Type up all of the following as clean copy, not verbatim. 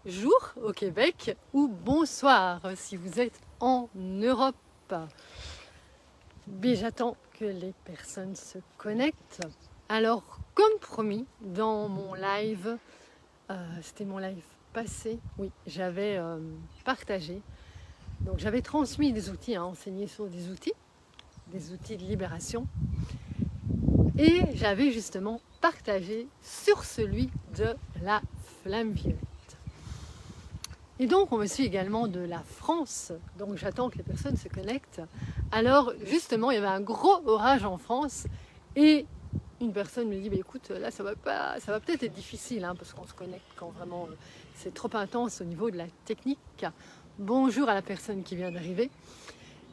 bonjour au Québec ou bonsoir si vous êtes en Europe. Mais j'attends que les personnes se connectent. Alors, comme promis, dans mon live, c'était mon live passé, oui, j'avais partagé, donc j'avais transmis des outils, enseigné sur des outils de libération, et j'avais justement partagé sur celui de la flamme violette. Et donc, on me suit également de la France, donc j'attends que les personnes se connectent. Alors, justement, il y avait un gros orage en France, et une personne me dit, bah, écoute, là, ça va peut-être être difficile, parce qu'on se connecte quand vraiment c'est trop intense au niveau de la technique. Bonjour à la personne qui vient d'arriver.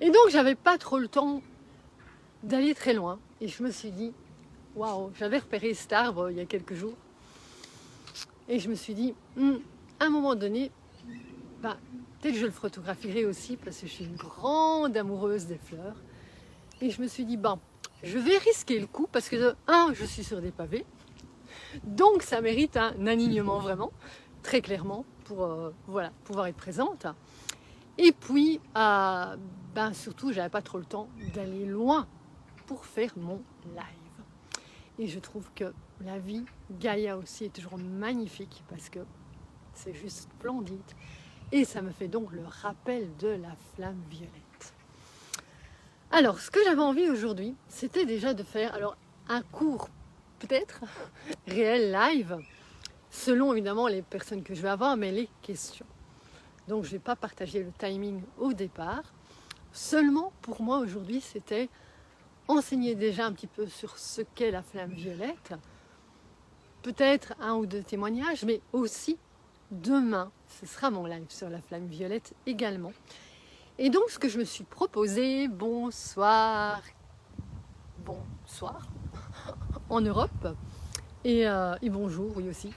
Et donc, j'avais pas trop le temps d'aller très loin, et je me suis dit, waouh, j'avais repéré cet arbre il y a quelques jours, et je me suis dit, à un moment donné, peut-être je le photographierai aussi parce que je suis une grande amoureuse des fleurs. Et je me suis dit, je vais risquer le coup parce que je suis sur des pavés. Donc ça mérite un alignement vraiment, très clairement, pour pouvoir être présente. Et puis, surtout, j'avais pas trop le temps d'aller loin pour faire mon live. Et je trouve que la vie, Gaïa aussi, est toujours magnifique parce que c'est juste splendide. Et ça me fait donc le rappel de la flamme violette. Alors, ce que j'avais envie aujourd'hui, c'était déjà de faire un cours, peut-être, réel, live, selon évidemment les personnes que je vais avoir, mais les questions. Donc, je ne vais pas partager le timing au départ. Seulement, pour moi, aujourd'hui, c'était enseigner déjà un petit peu sur ce qu'est la flamme violette, peut-être un ou deux témoignages, mais aussi demain, ce sera mon live sur la flamme violette également. Et donc, ce que je me suis proposé, bonsoir, en Europe, et bonjour, oui aussi,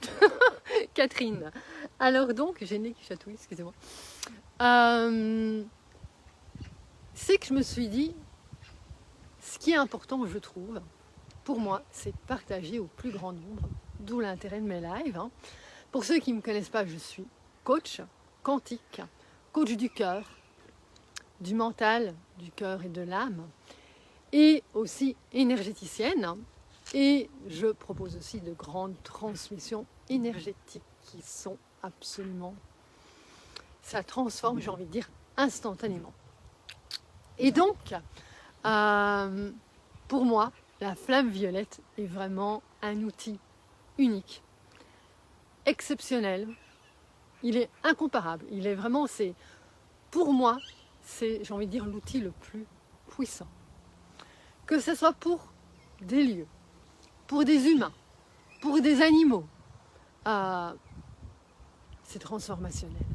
Catherine. Alors donc, j'ai le nez qui chatouille, excusez-moi. C'est que je me suis dit, ce qui est important, je trouve, pour moi, c'est de partager au plus grand nombre, d'où l'intérêt de mes lives. Pour ceux qui ne me connaissent pas, je suis coach quantique, coach du cœur, du mental, du cœur et de l'âme, et aussi énergéticienne. Et je propose aussi de grandes transmissions énergétiques qui sont absolument... Ça transforme, j'ai envie de dire, instantanément. Et donc, pour moi, la flamme violette est vraiment un outil unique, exceptionnel. Il est incomparable. Il est vraiment, pour moi, c'est, j'ai envie de dire, l'outil le plus puissant. Que ce soit pour des lieux, pour des humains, pour des animaux, c'est transformationnel.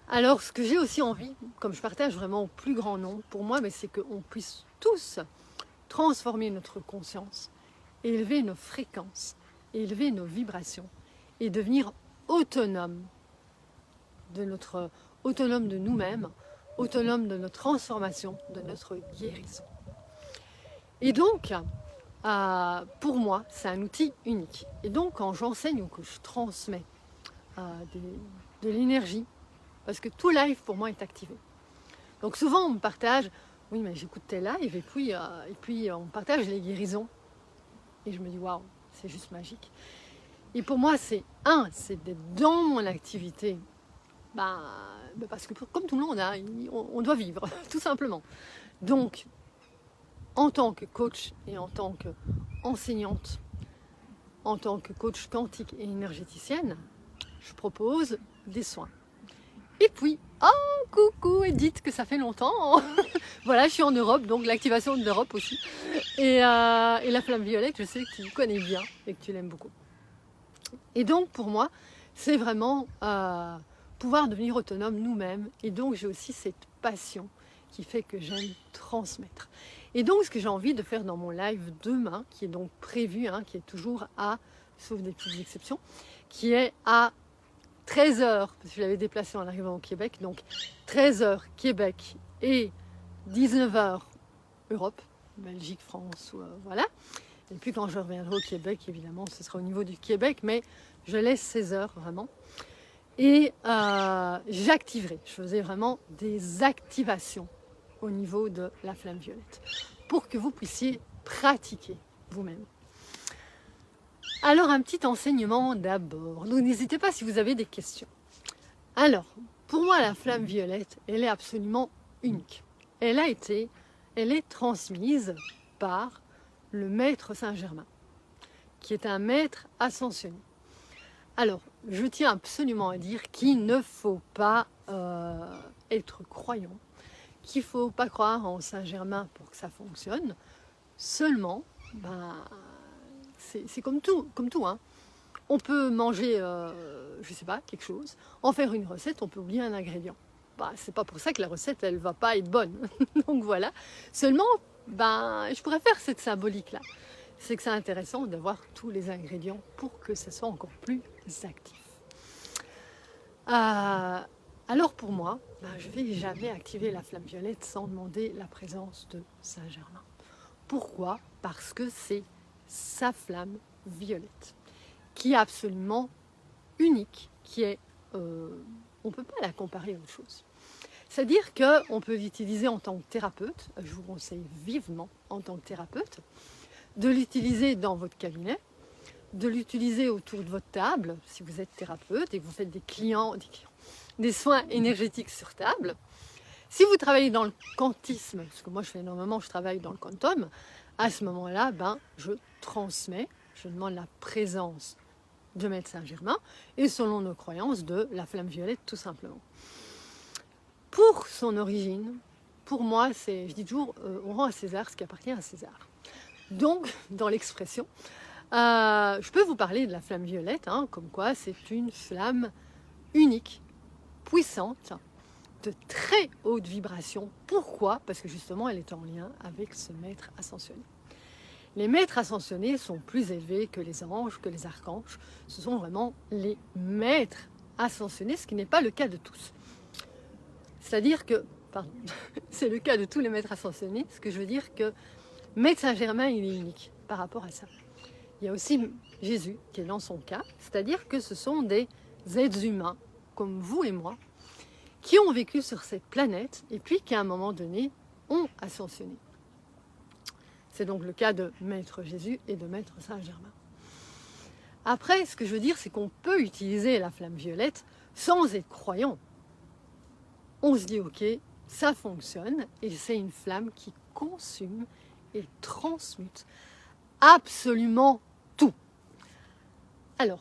Alors, ce que j'ai aussi envie, comme je partage vraiment au plus grand nombre, pour moi, c'est qu'on puisse tous transformer notre conscience, élever nos fréquences, élever nos vibrations et devenir autonome de nous-mêmes, autonome de notre transformation, de notre guérison. Et donc, pour moi, c'est un outil unique. Et donc, quand j'enseigne ou que je transmets de l'énergie, parce que tout live pour moi est activé. Donc souvent on me partage, oui mais j'écoute tes lives et puis on partage les guérisons. Et je me dis waouh, c'est juste magique. Et pour moi c'est d'être dans mon activité. Parce que comme tout le monde, on doit vivre, tout simplement. Donc, en tant que coach et en tant qu'enseignante, en tant que coach quantique et énergéticienne, je propose des soins. Et puis, coucou Edith, que ça fait longtemps. Voilà, je suis en Europe, donc l'activation de l'Europe aussi. Et la flamme violette, je sais que tu connais bien et que tu l'aimes beaucoup. Et donc, pour moi, c'est vraiment pouvoir devenir autonome nous-mêmes. Et donc, j'ai aussi cette passion qui fait que j'aime transmettre. Et donc, ce que j'ai envie de faire dans mon live demain, qui est donc prévu, qui est toujours sauf des petites exceptions, qui est à 13h, parce que je l'avais déplacé en arrivant au Québec, donc 13h Québec et 19h Europe, Belgique, France, voilà. Et puis quand je reviendrai au Québec, évidemment, ce sera au niveau du Québec, mais je laisse 16h vraiment. Et j'activerai, je faisais vraiment des activations au niveau de la flamme violette pour que vous puissiez pratiquer vous-même. Alors un petit enseignement d'abord, donc n'hésitez pas si vous avez des questions. Alors, pour moi la flamme violette, elle est absolument unique. Elle est transmise par le maître Saint-Germain, qui est un maître ascensionné. Alors, je tiens absolument à dire qu'il ne faut pas être croyant, qu'il ne faut pas croire en Saint-Germain pour que ça fonctionne. Seulement, c'est comme tout, hein. On peut manger, je ne sais pas, quelque chose, en faire une recette, on peut oublier un ingrédient. C'est pas pour ça que la recette, elle ne va pas être bonne. Donc voilà. Seulement, je pourrais faire cette symbolique-là. C'est que c'est intéressant d'avoir tous les ingrédients pour que ça soit encore plus actif. Alors pour moi, je ne vais jamais activer la flamme violette sans demander la présence de Saint-Germain. Pourquoi? Parce que c'est sa flamme violette, qui est absolument unique, qui est, on ne peut pas la comparer à autre chose. C'est-à-dire qu'on peut l'utiliser en tant que thérapeute, je vous conseille vivement en tant que thérapeute, de l'utiliser dans votre cabinet, de l'utiliser autour de votre table, si vous êtes thérapeute et que vous faites des soins énergétiques sur table. Si vous travaillez dans le quantisme, parce que moi je travaille dans le quantum, à ce moment-là, je transmets, je demande la présence de Maître Saint-Germain et selon nos croyances de la flamme violette tout simplement. Pour son origine, pour moi, je dis toujours, on rend à César ce qui appartient à César. Donc, dans l'expression, je peux vous parler de la flamme violette, comme quoi c'est une flamme unique, puissante, de très haute vibration. Pourquoi? Parce que justement, elle est en lien avec ce maître ascensionné. Les maîtres ascensionnés sont plus élevés que les anges, que les archanges. Ce sont vraiment les maîtres ascensionnés, ce qui n'est pas le cas de tous. C'est-à-dire que, c'est le cas de tous les maîtres ascensionnés, ce que je veux dire que Maître Saint-Germain, il est unique par rapport à ça. Il y a aussi Jésus qui est dans son cas, c'est-à-dire que ce sont des êtres humains, comme vous et moi, qui ont vécu sur cette planète et puis qui, à un moment donné, ont ascensionné. C'est donc le cas de Maître Jésus et de Maître Saint-Germain. Après, ce que je veux dire, c'est qu'on peut utiliser la flamme violette sans être croyant. On se dit, ok, ça fonctionne, et c'est une flamme qui consume et transmute absolument tout. Alors,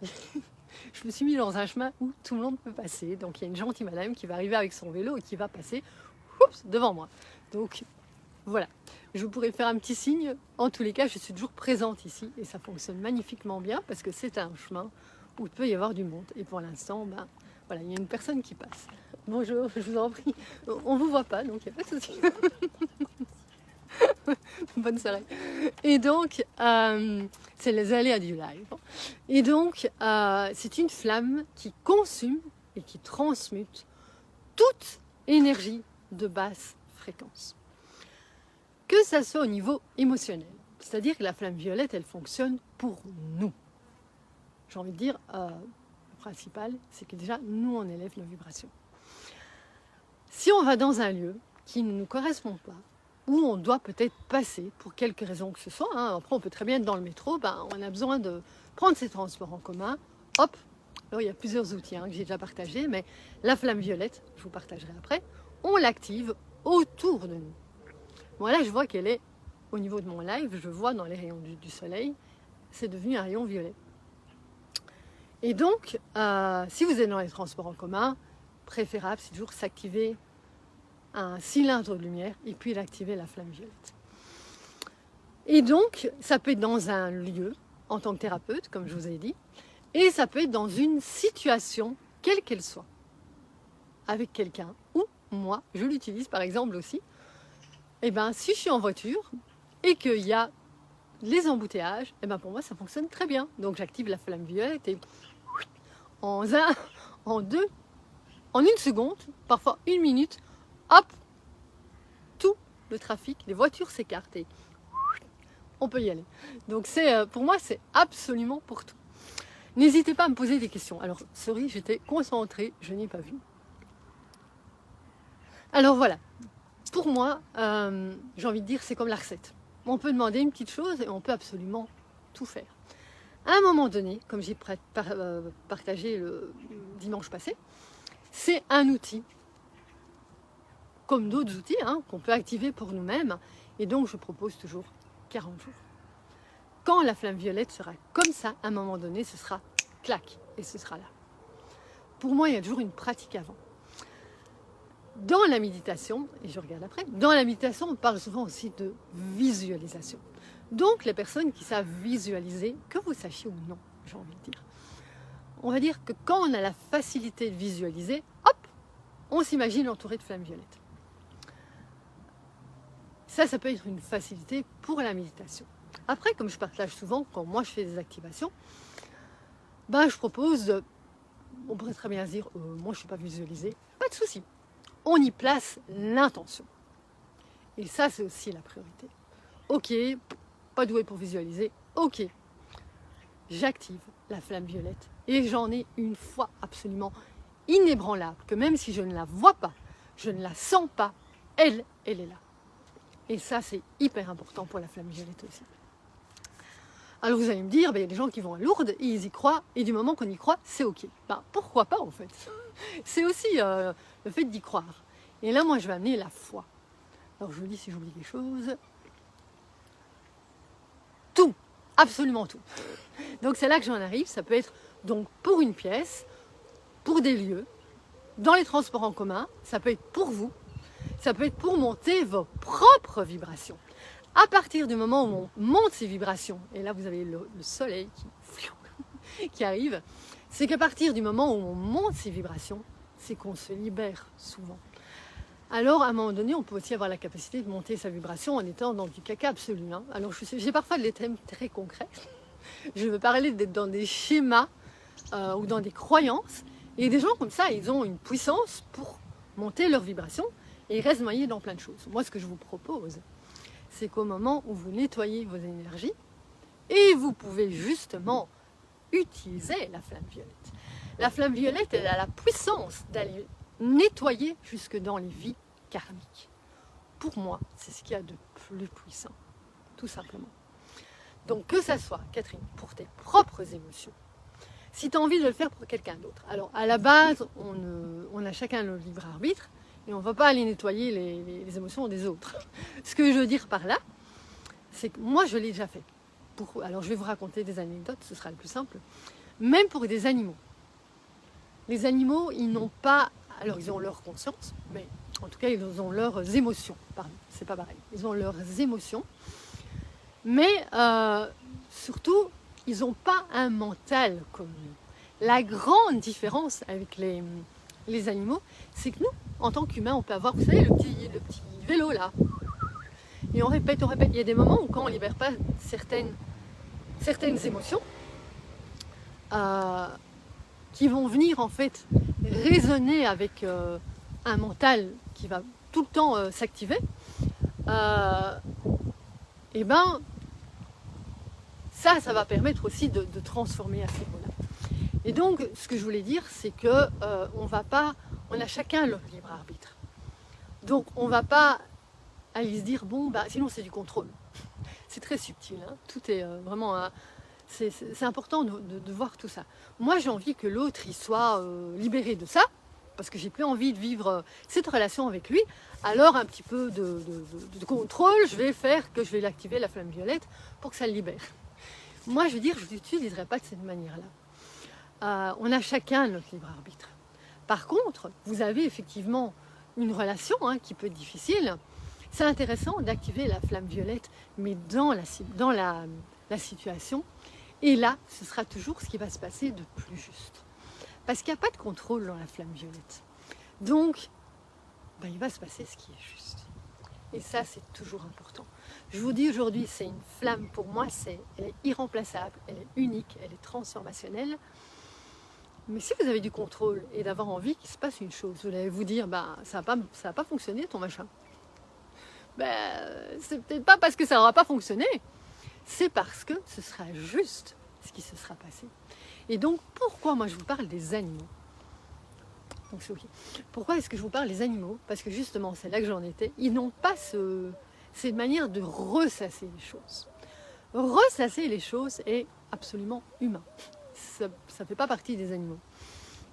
je me suis mis dans un chemin où tout le monde peut passer. Donc, il y a une gentille madame qui va arriver avec son vélo et qui va passer devant moi. Donc, voilà. Je pourrais faire un petit signe. En tous les cas, je suis toujours présente ici et ça fonctionne magnifiquement bien parce que c'est un chemin où il peut y avoir du monde. Et pour l'instant, voilà, il y a une personne qui passe. Bonjour, je vous en prie. On ne vous voit pas, donc il n'y a pas de souci. Bonne soirée. Et donc, c'est les aléas du live. Et donc, c'est une flamme qui consume et qui transmute toute énergie de basse fréquence. Que ça soit au niveau émotionnel. C'est-à-dire que la flamme violette, elle fonctionne pour nous. J'ai envie de dire, le principal, c'est que déjà, nous, on élève nos vibrations. Si on va dans un lieu qui ne nous correspond pas, où on doit peut-être passer pour quelque raison que ce soit, après on peut très bien être dans le métro, on a besoin de prendre ces transports en commun, hop, alors il y a plusieurs outils que j'ai déjà partagés, mais la flamme violette, je vous partagerai après, on l'active autour de nous. Bon là je vois qu'elle est au niveau de mon live, je vois dans les rayons du soleil, c'est devenu un rayon violet. Et donc, si vous êtes dans les transports en commun, préférable c'est toujours s'activer un cylindre de lumière et puis d'activer la flamme violette. Et donc, ça peut être dans un lieu, en tant que thérapeute, comme je vous ai dit, et ça peut être dans une situation, quelle qu'elle soit, avec quelqu'un, ou moi, je l'utilise par exemple aussi. Et si je suis en voiture et qu'il y a les embouteillages, pour moi ça fonctionne très bien. Donc j'active la flamme violette et en une seconde, parfois une minute, hop, tout le trafic, les voitures s'écartent et on peut y aller. Donc pour moi, c'est absolument pour tout. N'hésitez pas à me poser des questions. Alors, sorry, j'étais concentrée, je n'ai pas vu. Alors voilà, pour moi, j'ai envie de dire, c'est comme la recette. On peut demander une petite chose et on peut absolument tout faire. À un moment donné, comme j'ai partagé le dimanche passé, c'est un outil, comme d'autres outils, qu'on peut activer pour nous-mêmes. Et donc, je propose toujours 40 jours. Quand la flamme violette sera comme ça, à un moment donné, ce sera clac, et ce sera là. Pour moi, il y a toujours une pratique avant. Dans la méditation, et je regarde après, dans la méditation, on parle souvent aussi de visualisation. Donc, les personnes qui savent visualiser, que vous sachiez ou non, j'ai envie de dire, on va dire que quand on a la facilité de visualiser, hop, on s'imagine entouré de flammes violettes. Ça peut être une facilité pour la méditation. Après, comme je partage souvent, quand moi je fais des activations, je propose, on pourrait très bien se dire, moi je ne suis pas visualisée, pas de souci. On y place l'intention. Et ça, c'est aussi la priorité. Ok, pas doué pour visualiser, ok. J'active la flamme violette et j'en ai une foi absolument inébranlable, que même si je ne la vois pas, je ne la sens pas, elle est là. Et ça, c'est hyper important pour la flamme violette aussi. Alors vous allez me dire, il y a des gens qui vont à Lourdes, et ils y croient, et du moment qu'on y croit, c'est ok. Pourquoi pas en fait? C'est aussi le fait d'y croire. Et là, moi, je vais amener la foi. Alors je vous dis si j'oublie quelque chose. Tout, absolument tout. Donc c'est là que j'en arrive, ça peut être donc pour une pièce, pour des lieux, dans les transports en commun, ça peut être pour vous, ça peut être pour monter vos propres vibrations. À partir du moment où on monte ces vibrations, et là vous avez le soleil qui arrive, c'est qu'à partir du moment où on monte ces vibrations, c'est qu'on se libère souvent. Alors à un moment donné, on peut aussi avoir la capacité de monter sa vibration en étant dans du caca absolu. Alors j'ai parfois des thèmes très concrets. Je veux parler d'être dans des schémas ou dans des croyances. Et des gens comme ça, ils ont une puissance pour monter leur vibration et ils restent noyés dans plein de choses. Moi, ce que je vous propose, c'est qu'au moment où vous nettoyez vos énergies, et vous pouvez justement utiliser la flamme violette. La flamme violette, elle a la puissance d'aller nettoyer jusque dans les vies karmiques. Pour moi, c'est ce qu'il y a de plus puissant, tout simplement. Donc que ça soit, Catherine, pour tes propres émotions, si tu as envie de le faire pour quelqu'un d'autre. Alors à la base, on a chacun le libre arbitre, et on ne va pas aller nettoyer les émotions des autres. Ce que je veux dire par là, c'est que moi je l'ai déjà fait. Alors je vais vous raconter des anecdotes, ce sera le plus simple. Même pour des animaux. Les animaux, ils n'ont pas... Alors ils ont leur conscience, mais en tout cas ils ont leurs émotions. Pardon, c'est pas pareil. Ils ont leurs émotions. Mais surtout, ils n'ont pas un mental comme nous. La grande différence avec les animaux, c'est que nous, en tant qu'humains, on peut avoir, vous savez, le petit vélo là. Et on répète. Il y a des moments où quand on ne libère pas certaines émotions, qui vont venir en fait résonner avec un mental qui va tout le temps s'activer, et ben ça va permettre aussi de transformer à ce niveau-là. Et donc, ce que je voulais dire, c'est que on a chacun leur libre arbitre. Donc, on ne va pas aller se dire, sinon c'est du contrôle. C'est très subtil, tout est vraiment... c'est important de voir tout ça. Moi, j'ai envie que l'autre, il soit libéré de ça, parce que j'ai plus envie de vivre cette relation avec lui. Alors, un petit peu de contrôle, je vais l'activer, la flamme violette, pour que ça le libère. Moi, je veux dire, je ne l'utiliserai pas de cette manière-là. On a chacun notre libre arbitre. Par contre, vous avez effectivement une relation qui peut être difficile. C'est intéressant d'activer la flamme violette, mais dans la situation. Et là, ce sera toujours ce qui va se passer de plus juste. Parce qu'il n'y a pas de contrôle dans la flamme violette. Donc, il va se passer ce qui est juste. Et ça, c'est toujours important. Je vous dis aujourd'hui, c'est une flamme, pour moi, elle est irremplaçable, elle est unique, elle est transformationnelle. Mais si vous avez du contrôle et d'avoir envie qu'il se passe une chose, vous allez vous dire, ça va pas fonctionner ton machin. C'est peut-être pas parce que ça n'aura pas fonctionné, c'est parce que ce sera juste ce qui se sera passé. Et donc, pourquoi moi je vous parle des animaux? Donc c'est ok. Pourquoi est-ce que je vous parle des animaux? Parce que justement, c'est là que j'en étais. Ils n'ont pas cette manière de ressasser les choses. Ressasser les choses est absolument humain. Ça ne fait pas partie des animaux.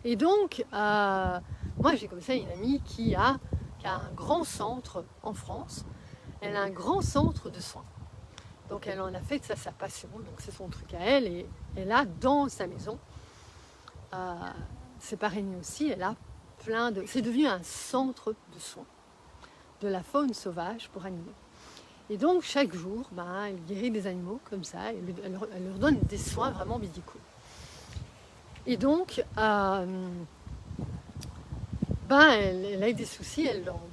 Et donc, moi j'ai comme ça une amie qui a un grand centre en France. Elle a un grand centre de soins. Donc elle en a fait de ça sa passion. Donc c'est son truc à elle. Et elle a dans sa maison, c'est pareil aussi, elle a c'est devenu un centre de soins de la faune sauvage pour animaux. Et donc chaque jour, elle guérit des animaux comme ça, elle leur donne des soins vraiment médicaux. Et donc, elle a eu des soucis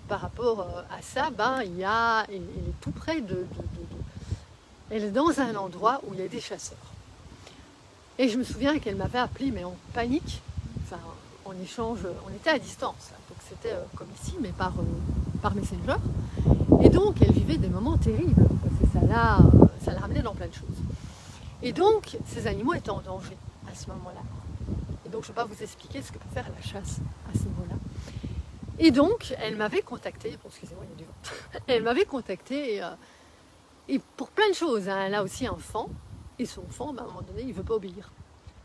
par rapport à ça. Elle est tout près elle est dans un endroit où il y a des chasseurs. Et je me souviens qu'elle m'avait appelé, mais en panique, enfin en échange, on était à distance, donc c'était comme ici, mais par Messenger. Et donc elle vivait des moments terribles, parce que ça la ramenait dans plein de choses. Et donc ces animaux étaient en danger à ce moment-là. Et donc je ne vais pas vous expliquer ce que peut faire la chasse à ce niveau-là. Et donc elle m'avait contacté, excusez-moi, il y a du vent. Elle m'avait contacté et pour plein de choses. Elle a aussi un fan, et son fan, à un moment donné, il ne veut pas obéir.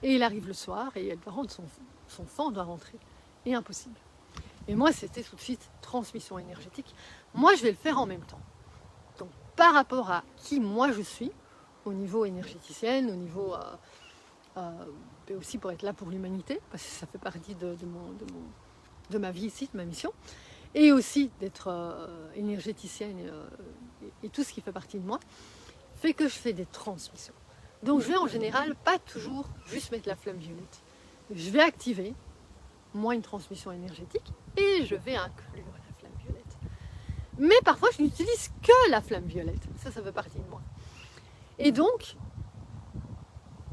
Et il arrive le soir et elle doit rendre son fan doit rentrer. Et impossible. Et moi, c'était tout de suite transmission énergétique. Moi, je vais le faire en même temps. Donc, par rapport à qui moi je suis, au niveau énergéticienne, au niveau et aussi pour être là pour l'humanité, parce que ça fait partie de ma vie ici, de ma mission, et aussi d'être énergéticienne et tout ce qui fait partie de moi, fait que je fais des transmissions. Donc je vais en général pas toujours juste mettre la flamme violette. Je vais activer, moi, une transmission énergétique et je vais inclure la flamme violette. Mais parfois je n'utilise que la flamme violette. Ça fait partie de moi. Et donc,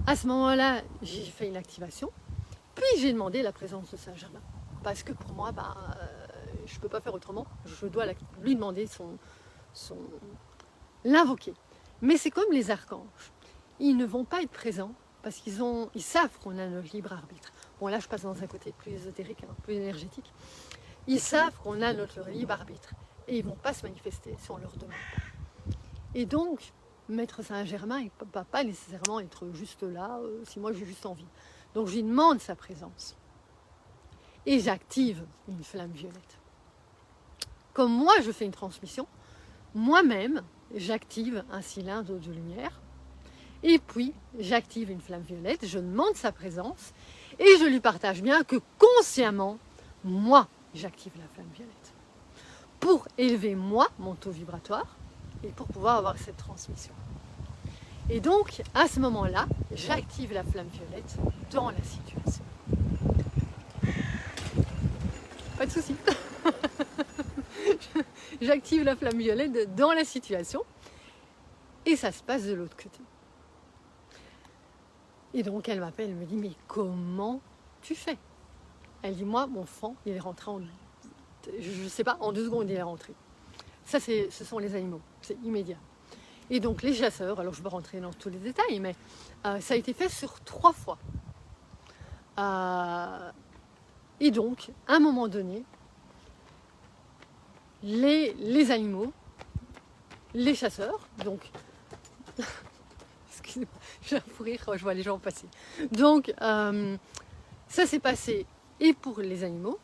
à ce moment-là, j'ai fait une activation. Puis j'ai demandé la présence de Saint-Germain. Parce que pour moi, je ne peux pas faire autrement. Je dois lui demander l'invoquer. Mais c'est comme les archanges. Ils ne vont pas être présents parce ils savent qu'on a notre libre arbitre. Bon, là, je passe dans un côté plus ésotérique, plus énergétique. Ils savent qu'on a notre libre arbitre et ils ne vont pas se manifester si on leur demande pas. Et donc, Maître Saint-Germain, il ne va pas nécessairement être juste là si moi j'ai juste envie. Donc, je lui demande sa présence. Et j'active une flamme violette. Comme moi, je fais une transmission, moi-même, j'active un cylindre de lumière. Et puis, j'active une flamme violette, je demande sa présence et je lui partage bien que consciemment, moi, j'active la flamme violette. Pour élever, moi, mon taux vibratoire et pour pouvoir avoir cette transmission. Et donc, à ce moment-là, j'active la flamme violette dans la situation. Pas de souci. J'active la flamme violette dans la situation et ça se passe de l'autre côté. Et donc elle m'appelle, elle me dit, mais comment tu fais? Elle dit, moi, mon fan, il est rentré je ne sais pas, en 2 secondes, il est rentré. Ça, ce sont les animaux, c'est immédiat. Et donc les chasseurs, alors je ne vais pas rentrer dans tous les détails, mais ça a été fait sur 3 fois. Et donc, à un moment donné, les animaux, les chasseurs, donc... Excusez-moi, j'ai un fou rire quand je vois les gens passer. Donc, ça s'est passé et pour les animaux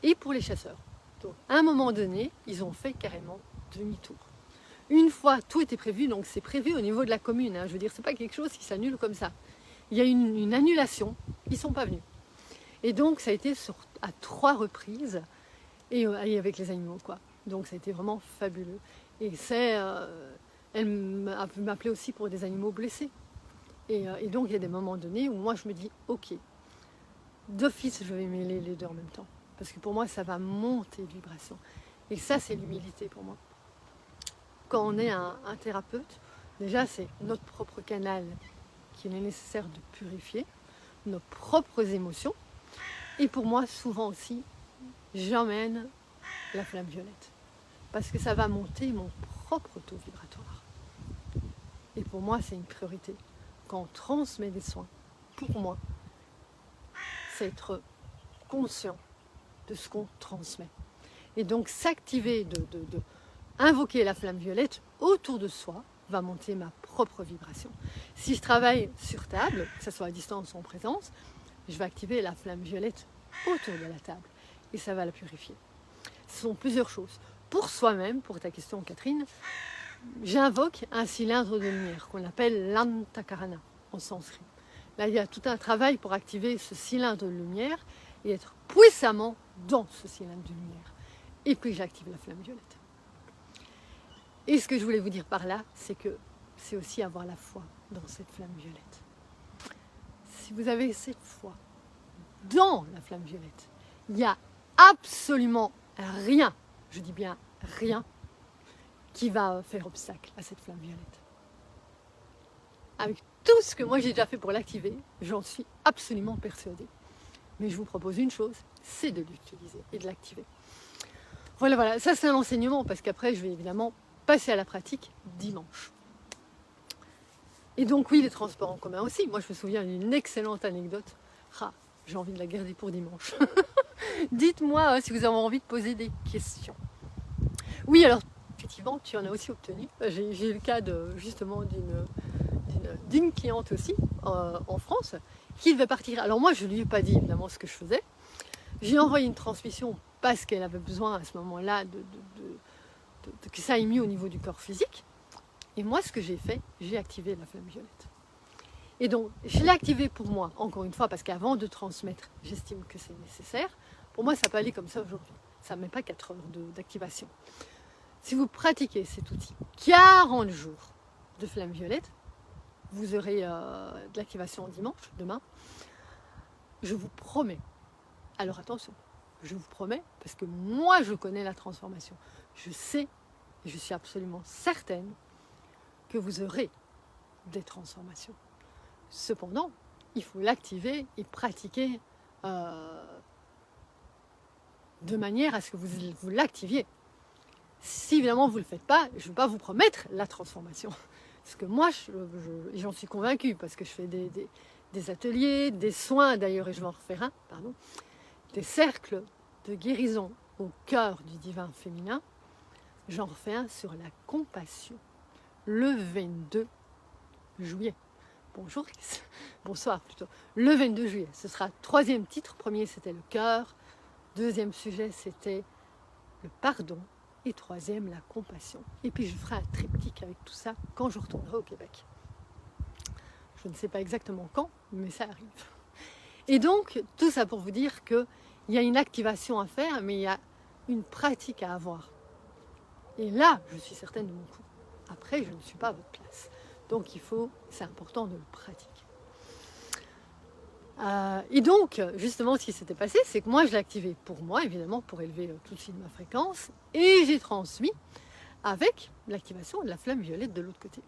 et pour les chasseurs. Donc, à un moment donné, ils ont fait carrément demi-tour. Une fois, tout était prévu, donc c'est prévu au niveau de la commune. Je veux dire, c'est pas quelque chose qui s'annule comme ça. Il y a une annulation, ils ne sont pas venus. Et donc, ça a été à 3 reprises, et avec les animaux, quoi. Donc, ça a été vraiment fabuleux. Et elle m'appelait aussi pour des animaux blessés. Et donc, il y a des moments donnés où moi, je me dis, ok, d'office, je vais mêler les deux en même temps. Parce que pour moi, ça va monter de vibration. Et ça, c'est l'humilité pour moi. Quand on est un thérapeute, déjà, c'est notre propre canal qu'il est nécessaire de purifier, nos propres émotions. Et pour moi, souvent aussi, j'emmène la flamme violette. Parce que ça va monter mon propre taux vibratoire. Et pour moi, c'est une priorité. Quand on transmet des soins, pour moi, c'est être conscient de ce qu'on transmet. Et donc s'activer, invoquer la flamme violette autour de soi va monter ma propre vibration. Si je travaille sur table, que ce soit à distance ou en présence, je vais activer la flamme violette autour de la table et ça va la purifier. Ce sont plusieurs choses. Pour soi-même, pour ta question Catherine, j'invoque un cylindre de lumière qu'on appelle l'antakarana en sanskrit. Là, il y a tout un travail pour activer ce cylindre de lumière et être puissamment dans ce cylindre de lumière. Et puis j'active la flamme violette. Et ce que je voulais vous dire par là, c'est que c'est aussi avoir la foi dans cette flamme violette. Si vous avez cette foi dans la flamme violette, il n'y a absolument rien, je dis bien rien, qui va faire obstacle à cette flamme violette. Avec tout ce que moi j'ai déjà fait pour l'activer, j'en suis absolument persuadée. Mais je vous propose une chose, c'est de l'utiliser et de l'activer. Voilà, ça c'est un enseignement, parce qu'après je vais évidemment passer à la pratique dimanche. Et donc oui, les transports en commun aussi. Moi je me souviens d'une excellente anecdote. J'ai envie de la garder pour dimanche. Dites-moi si vous avez envie de poser des questions. Oui, alors effectivement, tu en as aussi obtenu. J'ai eu le cas justement d'une cliente aussi en France qui devait partir. Alors moi, je ne lui ai pas dit évidemment ce que je faisais. J'ai envoyé une transmission parce qu'elle avait besoin à ce moment-là que ça aille mieux au niveau du corps physique. Et moi, ce que j'ai fait, j'ai activé la flamme violette. Et donc, je l'ai activée pour moi, encore une fois, parce qu'avant de transmettre, j'estime que c'est nécessaire. Pour moi, ça peut aller comme ça aujourd'hui. Ça ne met pas 4 heures d'activation. Si vous pratiquez cet outil 40 jours de flamme violette, vous aurez de l'activation dimanche, demain. Je vous promets. Alors attention, je vous promets, parce que moi, je connais la transformation. Je sais, et je suis absolument certaine, que vous aurez des transformations. Cependant, il faut l'activer et pratiquer de manière à ce que vous l'activiez. Si évidemment vous ne le faites pas, je ne vais pas vous promettre la transformation. Parce que moi, j'en suis convaincue, parce que je fais des ateliers, des soins d'ailleurs, et je vais en refaire un, des cercles de guérison au cœur du divin féminin. J'en refais un sur la compassion, le 22 juillet. Bonsoir plutôt. Le 22 juillet, ce sera 3e titre. Premier, c'était le cœur. 2e sujet, c'était le pardon. Et 3e, la compassion. Et puis, je ferai un triptyque avec tout ça quand je retournerai au Québec. Je ne sais pas exactement quand, mais ça arrive. Et donc, tout ça pour vous dire qu'il y a une activation à faire, mais il y a une pratique à avoir. Et là, je suis certaine de mon coup. Après, je ne suis pas à votre place. Donc, c'est important de le pratiquer. Et donc, justement, ce qui s'était passé, c'est que moi, je l'ai activé pour moi, évidemment, pour élever tout de suite ma fréquence. Et j'ai transmis avec l'activation de la flamme violette de l'autre côté.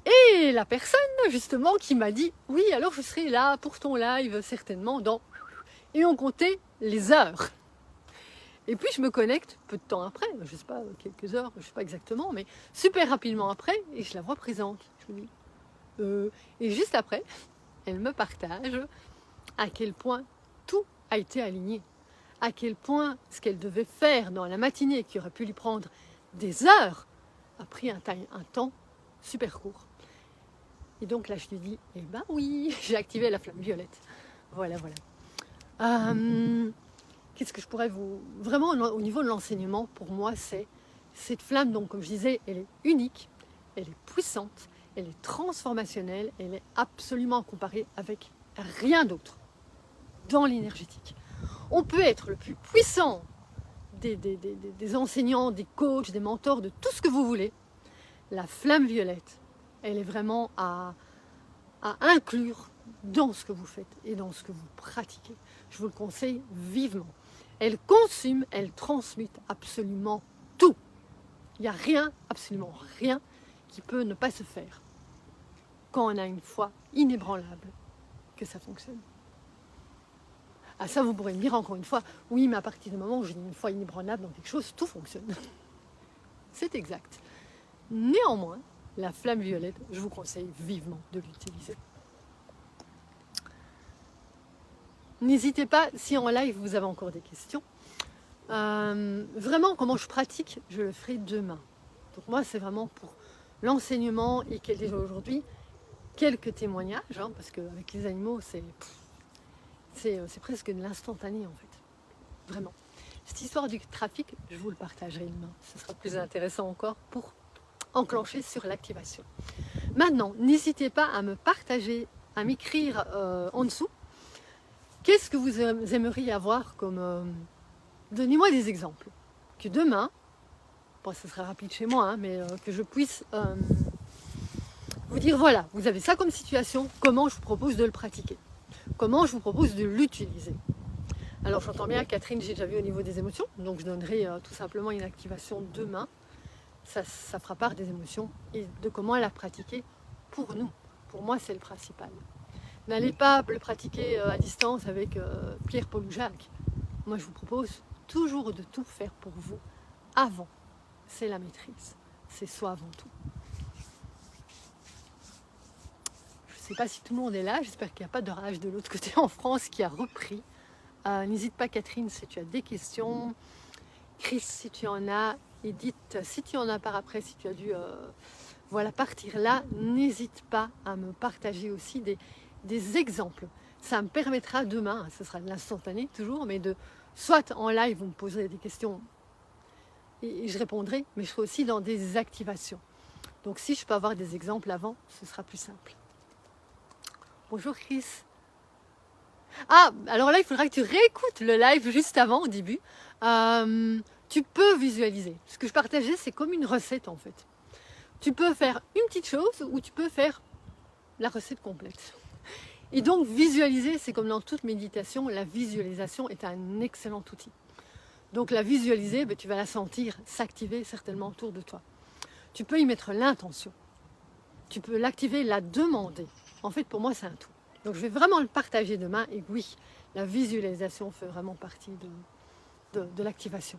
Et la personne, justement, qui m'a dit, oui, alors je serai là pour ton live, certainement, dans... Et on comptait les heures. Et puis, je me connecte peu de temps après, je ne sais pas, quelques heures, je ne sais pas exactement, mais super rapidement après, et je la vois présente. Je me dis, et juste après, elle me partage à quel point tout a été aligné, à quel point ce qu'elle devait faire dans la matinée, qui aurait pu lui prendre des heures, a pris un temps super court. Et donc là, je lui dis, eh ben oui, j'ai activé la flamme violette. Voilà. Qu'est-ce que je pourrais vous... Vraiment, au niveau de l'enseignement, pour moi, c'est cette flamme, donc comme je disais, elle est unique, elle est puissante, elle est transformationnelle, elle est absolument comparée avec rien d'autre dans l'énergétique. On peut être le plus puissant des enseignants, des coachs, des mentors, de tout ce que vous voulez. La flamme violette, elle est vraiment à inclure dans ce que vous faites et dans ce que vous pratiquez. Je vous le conseille vivement. Elle consume, elle transmute absolument tout. Il n'y a rien, absolument rien, qui peut ne pas se faire quand on a une foi inébranlable que ça fonctionne. Ah, ça, vous pourrez me dire encore une fois, oui, mais à partir du moment où j'ai une foi inébranlable dans quelque chose, tout fonctionne. C'est exact. Néanmoins, la flamme violette, je vous conseille vivement de l'utiliser. n'hésitez pas, si en live vous avez encore des questions. Vraiment, comment je pratique, je le ferai demain. Donc moi, c'est vraiment pour l'enseignement et qu'il y ait déjà aujourd'hui quelques témoignages, hein, parce qu'avec les animaux, c'est presque de l'instantané en fait. Vraiment. Cette histoire du trafic, je vous le partagerai demain. Ce sera plus intéressant encore pour enclencher sur l'activation. Maintenant, n'hésitez pas à me partager, à m'écrire en dessous. Qu'est-ce que vous aimeriez avoir comme... Donnez-moi des exemples. Que demain, bon, ce sera rapide chez moi, hein, mais que je puisse vous dire, voilà, vous avez ça comme situation, comment je vous propose de le pratiquer? Comment je vous propose de l'utiliser? Alors j'entends bien, Catherine, j'ai déjà vu au niveau des émotions, donc je donnerai tout simplement une activation demain. Ça fera part des émotions et de comment la pratiquer pour nous. Pour moi, c'est le principal. N'allez pas le pratiquer à distance avec Pierre, Paul ou Jacques. Moi, je vous propose toujours de tout faire pour vous avant. C'est la maîtrise. C'est soi avant tout. Je ne sais pas si tout le monde est là. J'espère qu'il n'y a pas d'orage de l'autre côté en France qui a repris. N'hésite pas, Catherine, si tu as des questions. Chris, si tu en as. Edith, si tu en as par après, si tu as dû voilà, partir là, n'hésite pas à me partager aussi des exemples. Ça me permettra demain, ce sera de l'instantané toujours, mais de soit en live, vous me poserez des questions et je répondrai, mais je serai aussi dans des activations. Donc si je peux avoir des exemples avant, ce sera plus simple. Bonjour Chris. Ah, alors là, il faudra que tu réécoutes le live juste avant, au début. Tu peux visualiser. Ce que je partageais, c'est comme une recette en fait. Tu peux faire une petite chose ou tu peux faire la recette complète. Et donc visualiser, c'est comme dans toute méditation, la visualisation est un excellent outil. Donc la visualiser, tu vas la sentir s'activer certainement autour de toi. Tu peux y mettre l'intention. Tu peux l'activer, la demander. En fait, pour moi, c'est un tout. Donc je vais vraiment le partager demain. Et oui, la visualisation fait vraiment partie de l'activation.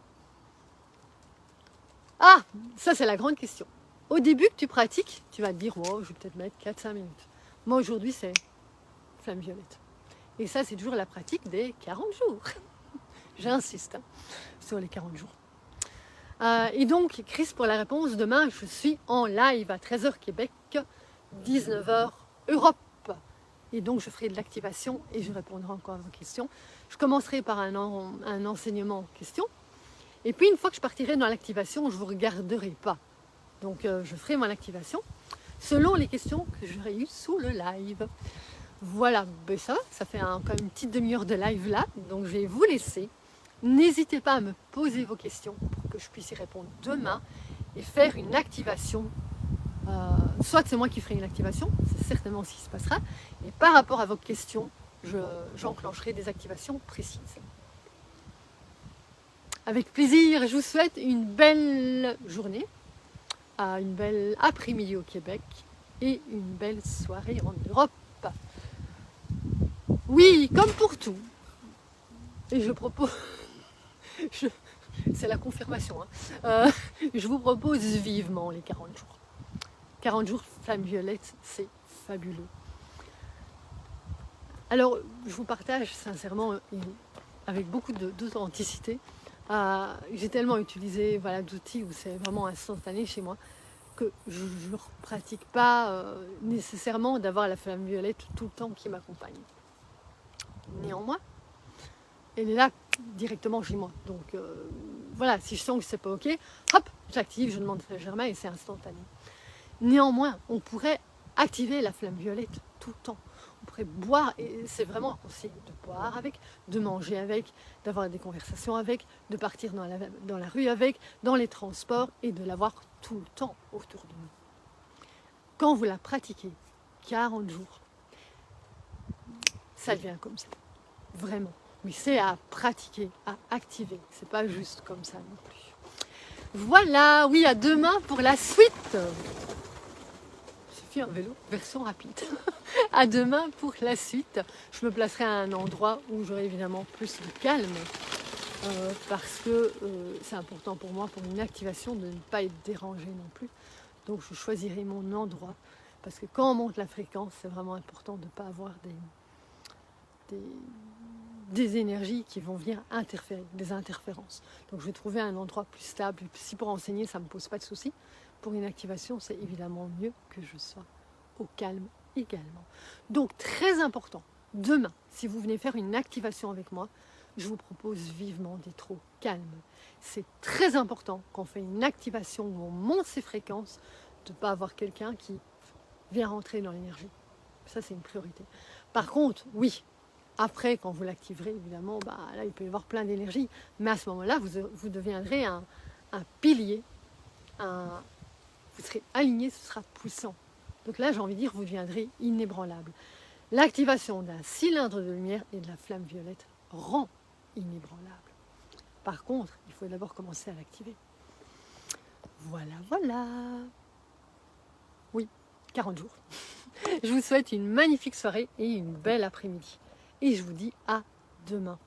Ah, ça c'est la grande question. Au début que tu pratiques, tu vas te dire, wow, je vais peut-être mettre 4-5 minutes. Moi aujourd'hui, c'est flamme violette. Et ça, c'est toujours la pratique des 40 jours. J'insiste sur les 40 jours. Et donc, Chris, pour la réponse, demain, je suis en live à 13h Québec, 19h Europe. Et donc, je ferai de l'activation et je répondrai encore à vos questions. Je commencerai par un enseignement en question. Et puis, une fois que je partirai dans l'activation, je ne vous regarderai pas. Donc, je ferai mon activation selon les questions que j'aurai eues sous le live. Voilà, ben ça fait quand même une petite demi-heure de live là. Donc, je vais vous laisser. N'hésitez pas à me poser vos questions pour que je puisse y répondre demain et faire une activation. Soit c'est moi qui ferai une activation, c'est certainement ce qui se passera. Et par rapport à vos questions, j'enclencherai des activations précises. Avec plaisir, je vous souhaite une belle journée, une belle après-midi au Québec et une belle soirée en Europe. Oui, comme pour tout. Et je propose... c'est la confirmation. Hein. Je vous propose vivement les 40 jours. 40 jours flamme violette, c'est fabuleux. Alors, je vous partage sincèrement, avec beaucoup d'authenticité, j'ai tellement utilisé d'outils où c'est vraiment instantané chez moi que je ne pratique pas nécessairement d'avoir la flamme violette tout le temps qui m'accompagne. Néanmoins, elle est là directement chez moi. Donc voilà, si je sens que c'est pas ok, hop, j'active, je demande à Germain et c'est instantané. Néanmoins, on pourrait activer la flamme violette tout le temps. On pourrait boire, et c'est vraiment conseillé de boire avec, de manger avec, d'avoir des conversations avec, de partir dans la rue avec, dans les transports et de l'avoir tout le temps autour de nous. Quand vous la pratiquez 40 jours, ça devient comme ça. Vraiment. Mais c'est à pratiquer, à activer. C'est pas juste comme ça non plus. Voilà, oui, à demain pour la suite. Un vélo, version rapide. À demain pour la suite. Je me placerai à un endroit où j'aurai évidemment plus de calme parce que c'est important pour moi, pour une activation, de ne pas être dérangé non plus. Donc je choisirai mon endroit parce que quand on monte la fréquence, c'est vraiment important de ne pas avoir des énergies qui vont venir interférer, des interférences. Donc je vais trouver un endroit plus stable. Si pour enseigner, ça ne me pose pas de soucis, pour une activation, c'est évidemment mieux que je sois au calme également. Donc très important, demain, si vous venez faire une activation avec moi, je vous propose vivement d'être au calme. C'est très important quand on fait une activation où on monte ses fréquences, de ne pas avoir quelqu'un qui vient rentrer dans l'énergie. Ça, c'est une priorité. Par contre, oui, après, quand vous l'activerez, évidemment, là, il peut y avoir plein d'énergie. Mais à ce moment-là, vous deviendrez un pilier, vous serez aligné, ce sera puissant. Donc là, j'ai envie de dire, vous deviendrez inébranlable. L'activation d'un cylindre de lumière et de la flamme violette rend inébranlable. Par contre, il faut d'abord commencer à l'activer. Voilà. Oui, 40 jours. Je vous souhaite une magnifique soirée et une belle après-midi. Et je vous dis à demain.